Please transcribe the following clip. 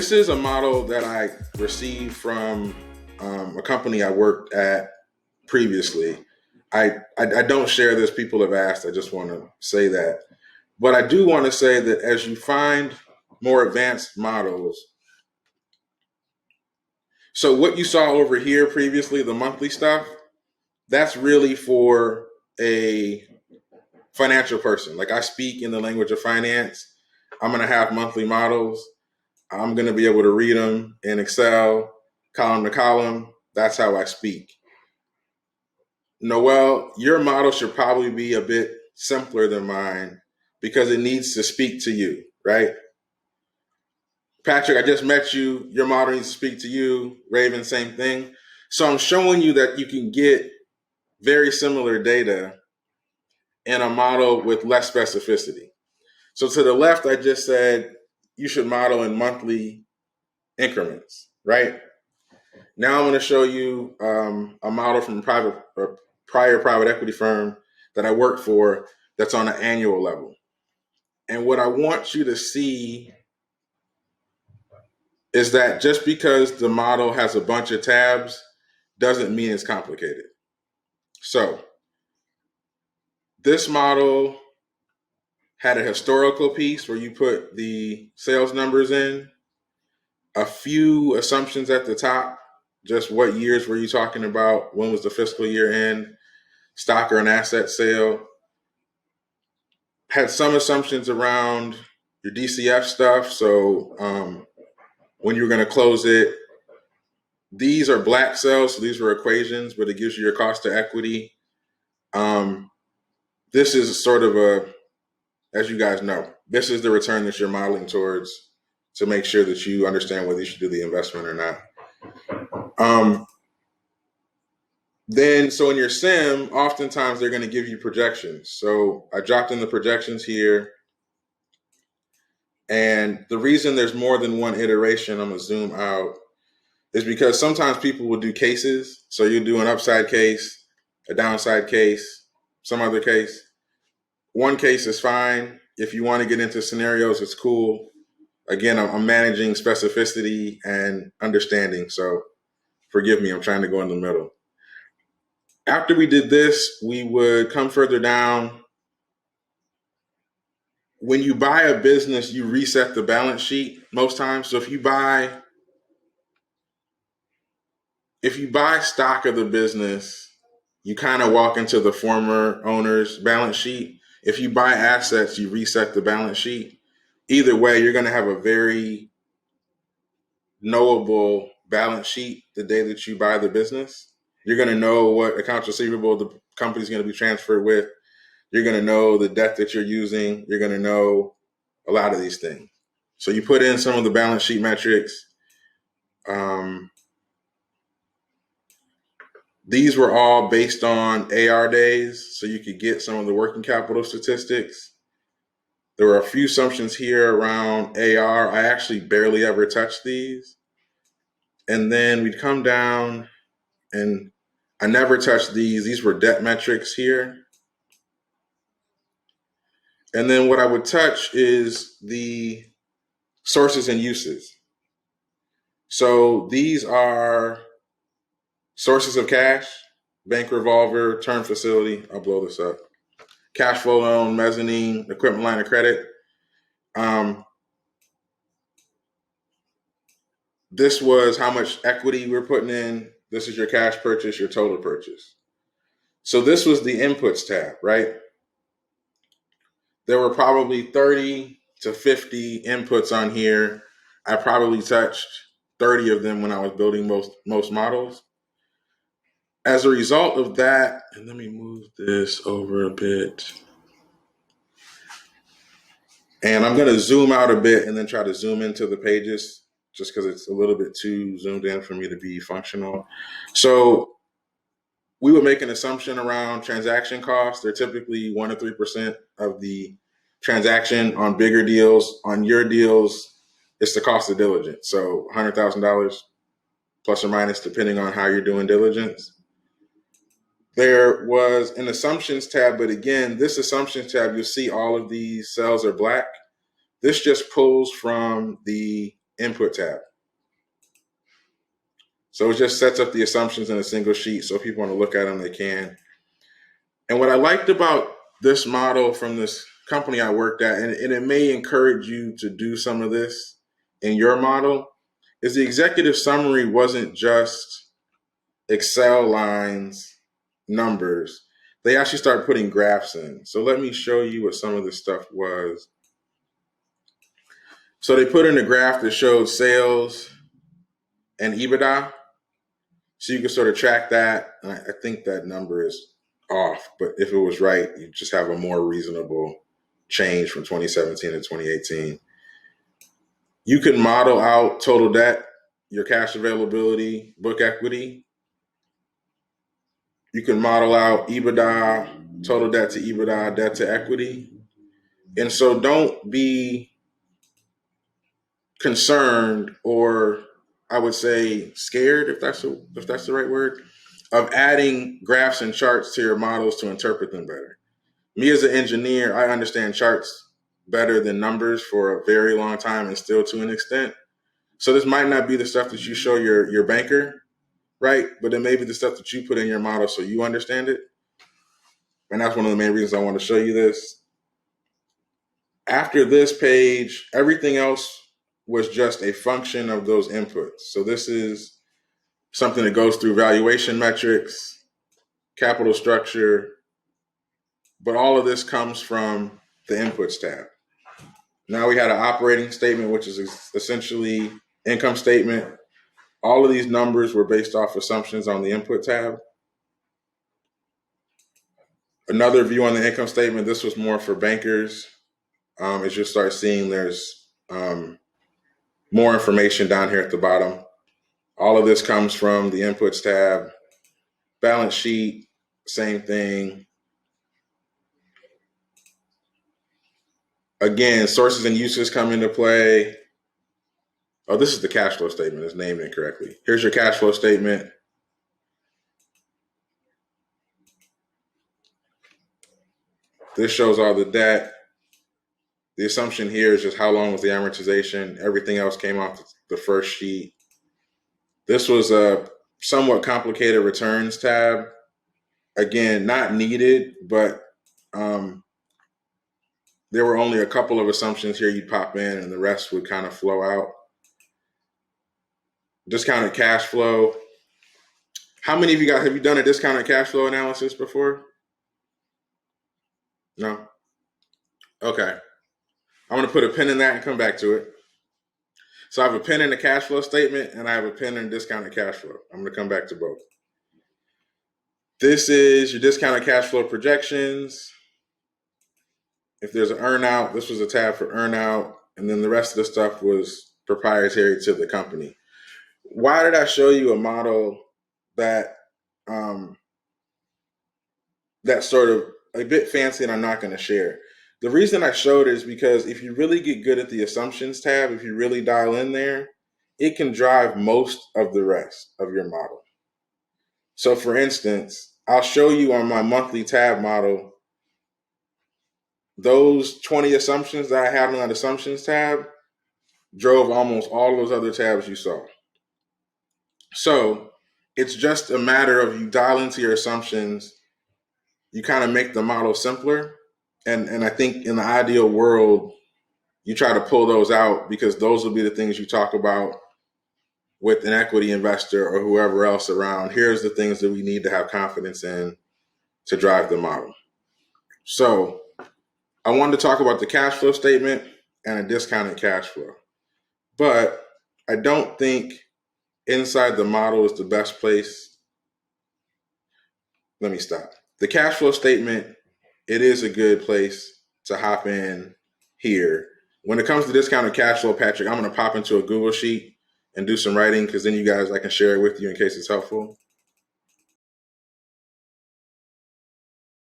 this is a model that I received from a company I worked at previously. I don't share this. People have asked. I just want to say that. But I do want to say that as you find more advanced models, so what you saw over here previously, the monthly stuff, that's really for a financial person. Like I speak in the language of finance. I'm going to have monthly models. I'm going to be able to read them in Excel, column to column. That's how I speak. Noel, your model should probably be a bit simpler than mine because it needs to speak to you, right? Patrick, I just met you. Your model needs to speak to you. Raven, same thing. So I'm showing you that you can get very similar data in a model with less specificity. So to the left, I just said you should model in monthly increments, right? Now I'm going to show you a model from a prior private equity firm that I worked for that's on an annual level. And what I want you to see is that just because the model has a bunch of tabs doesn't mean it's complicated. So this model had a historical piece where you put the sales numbers in, a few assumptions at the top, just what years were you talking about, when was the fiscal year end, stock or an asset sale, had some assumptions around your DCF stuff. So when you were going to close it, these are black cells. So these were equations, but it gives you your cost to equity. This is sort of as you guys know, this is the return that you're modeling towards to make sure that you understand whether you should do the investment or not. So in your sim, oftentimes they're going to give you projections. So I dropped in the projections here. And the reason there's more than one iteration, I'm going to zoom out, is because sometimes people will do cases. So you do an upside case, a downside case, some other case. One case is fine. If you want to get into scenarios, it's cool. Again, I'm managing specificity and understanding. So forgive me, I'm trying to go in the middle. After we did this, we would come further down. When you buy a business, you reset the balance sheet most times. So if you buy stock of the business, you kind of walk into the former owner's balance sheet. If you buy assets, you reset the balance sheet. Either way, you're going to have a very knowable balance sheet the day that you buy the business. You're going to know what accounts receivable the company's going to be transferred with. You're going to know the debt that you're using. You're going to know a lot of these things. So you put in some of the balance sheet metrics. These were all based on AR days, so you could get some of the working capital statistics. There were a few assumptions here around AR. I actually barely ever touched these. And then we'd come down, and I never touched these. These were debt metrics here. And then what I would touch is the sources and uses. So these are sources of cash, bank revolver, term facility. I'll blow this up. Cash flow loan, mezzanine, equipment line of credit. This was how much equity we're putting in. This is your cash purchase, your total purchase. So this was the inputs tab, right? There were probably 30 to 50 inputs on here. I probably touched 30 of them when I was building most models. As a result of that, and let me move this over a bit. And I'm going to zoom out a bit and then try to zoom into the pages just because it's a little bit too zoomed in for me to be functional. So we would make an assumption around transaction costs. They're typically 1 to 3% of the transaction on bigger deals. On your deals, it's the cost of diligence. So $100,000 plus or minus, depending on how you're doing diligence. There was an assumptions tab, but again, this assumptions tab, you'll see all of these cells are black. This just pulls from the input tab. So it just sets up the assumptions in a single sheet. So if people want to look at them, they can. And what I liked about this model from this company I worked at, and it may encourage you to do some of this in your model, is the executive summary wasn't just Excel lines, numbers. They actually start putting graphs in. So let me show you what some of this stuff was. So they put in a graph that showed sales and EBITDA. So you can sort of track that. And I think that number is off, but if it was right, you just have a more reasonable change from 2017 to 2018. You can model out total debt, your cash availability, book equity. You can model out EBITDA, total debt to EBITDA, debt to equity. And so don't be concerned, or I would say scared, if that's the right word, of adding graphs and charts to your models to interpret them better. Me as an engineer, I understand charts better than numbers for a very long time, and still to an extent. So this might not be the stuff that you show your banker, right? But it may be the stuff that you put in your model so you understand it. And that's one of the main reasons I want to show you this. After this page, everything else was just a function of those inputs. So this is something that goes through valuation metrics, capital structure, but all of this comes from the inputs tab. Now we had an operating statement, which is essentially income statement. All of these numbers were based off assumptions on the input tab. Another view on the income statement, this was more for bankers. As you'll start seeing, there's more information down here at the bottom. All of this comes from the inputs tab. Balance sheet, same thing. Again, sources and uses come into play. Oh, this is the cash flow statement. It's named incorrectly. Here's your cash flow statement. This shows all the debt. The assumption here is just how long was the amortization. Everything else came off the first sheet. This was a somewhat complicated returns tab. Again, not needed, but there were only a couple of assumptions here you'd pop in, and the rest would kind of flow out. Discounted cash flow. How many of you guys, have you done a discounted cash flow analysis before? No? Okay. I'm going to put a pin in that and come back to it. So I have a pin in the cash flow statement, and I have a pin in discounted cash flow. I'm going to come back to both. This is your discounted cash flow projections. If there's an earnout, this was a tab for earnout, and then the rest of the stuff was proprietary to the company. Why did I show you a model that that's sort of a bit fancy and I'm not going to share? The reason I showed it is because if you really get good at the assumptions tab, if you really dial in there, it can drive most of the rest of your model. So for instance, I'll show you on my monthly tab model, those 20 assumptions that I had on that assumptions tab drove almost all those other tabs you saw. So it's just a matter of you dial into your assumptions, you kind of make the model simpler. And I think in the ideal world, you try to pull those out because those will be the things you talk about with an equity investor or whoever else around. Here's the things that we need to have confidence in to drive the model. So I wanted to talk about the cash flow statement and a discounted cash flow. But I don't think inside the model is the best place. Let me stop. The cash flow statement, it is a good place to hop in here. When it comes to discounted cash flow, Patrick, I'm going to pop into a Google Sheet and do some writing because then you guys, I can share it with you in case it's helpful.